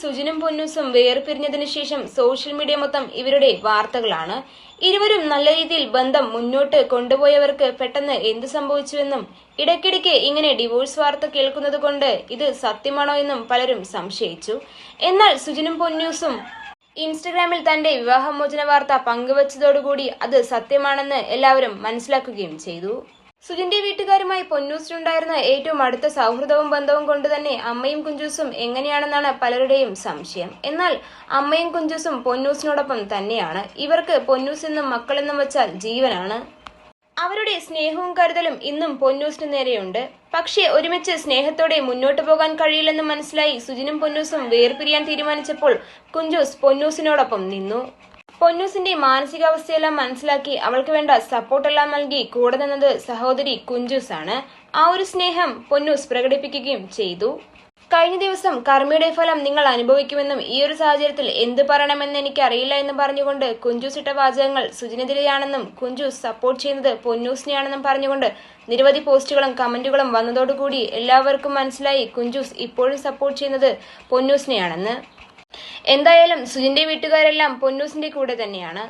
സുജിനും പൊന്നൂസും വേർപിരിഞ്ഞതിനു ശേഷം social media മൊത്തം ഇവരുടെ വാർത്തകളാണ്. ഇരുവരും നല്ല രീതിയിൽ ബന്ധം മുന്നോട്ട് കൊണ്ടുപോയവർക്ക് പെട്ടെന്ന് എന്തു സംഭവിച്ചുവെന്നും ഇടയ്ക്കിടയ്ക്ക് ഇങ്ങനെ ഡിവോഴ്സ് വാർത്ത കേൾക്കുന്നത് കൊണ്ട് ഇത് സത്യമാണോ എന്നും പലരും സംശയിച്ചു. എന്നാൽ സുജിനും പൊന്നൂസും ഇൻസ്റ്റഗ്രാമിൽ തന്റെ വിവാഹമോചന വാർത്ത പങ്കുവച്ചതോടുകൂടി അത് സത്യമാണെന്ന് എല്ലാവരും മനസ്സിലാക്കുകയും ചെയ്തു. സുജിന്റെ വീട്ടുകാരുമായി പൊന്നൂസിനുണ്ടായിരുന്ന ഏറ്റവും അടുത്ത സൗഹൃദവും ബന്ധവും കൊണ്ട് തന്നെ അമ്മയും കുഞ്ചൂസും എങ്ങനെയാണെന്നാണ് പലരുടെയും സംശയം. എന്നാൽ അമ്മയും കുഞ്ചൂസും പൊന്നൂസിനോടൊപ്പം തന്നെയാണ്. ഇവർക്ക് പൊന്നൂസ് എന്നും മക്കളെന്നും വെച്ചാൽ ജീവനാണ്. അവരുടെ സ്നേഹവും കരുതലും ഇന്നും പൊന്നൂസിന് നേരെയുണ്ട്. പക്ഷേ ഒരുമിച്ച് സ്നേഹത്തോടെ മുന്നോട്ട് പോകാൻ കഴിയില്ലെന്ന് മനസ്സിലായി സുജിനും പൊന്നൂസും വേർപിരിയാൻ തീരുമാനിച്ചപ്പോൾ കുഞ്ചൂസ് പൊന്നൂസിനോടൊപ്പം നിന്നു. പൊന്നൂസിന്റെ മാനസികാവസ്ഥയെല്ലാം മനസ്സിലാക്കി അവൾക്ക് വേണ്ട സപ്പോർട്ടെല്ലാം നൽകി കൂടെ നിന്നത് സഹോദരി കുഞ്ചൂസ് ആണ്. ആ ഒരു സ്നേഹം പൊന്നൂസ് പ്രകടിപ്പിക്കുകയും ചെയ്തു. കഴിഞ്ഞ ദിവസം കർമ്മയുടെ ഫലം നിങ്ങൾ അനുഭവിക്കുമെന്നും ഈ ഒരു സാഹചര്യത്തിൽ എന്ത് പറയണമെന്ന് എനിക്ക് അറിയില്ല എന്ന് പറഞ്ഞുകൊണ്ട് കുഞ്ചൂസ് ഇട്ട വാചകങ്ങൾ സുജിനെതിരെയാണെന്നും കുഞ്ചൂസ് സപ്പോർട്ട് ചെയ്യുന്നത് പൊന്നൂസിനെയാണെന്നും പറഞ്ഞുകൊണ്ട് നിരവധി പോസ്റ്റുകളും കമന്റുകളും വന്നതോടുകൂടി എല്ലാവർക്കും മനസ്സിലായി കുഞ്ചൂസ് ഇപ്പോഴും സപ്പോർട്ട് ചെയ്യുന്നത് പൊന്നൂസിനെയാണെന്ന്. എന്തായാലും സുജിന്റെ വീട്ടുകാരെല്ലാം പൊന്നൂസിന്റെ കൂടെ തന്നെയാണ്.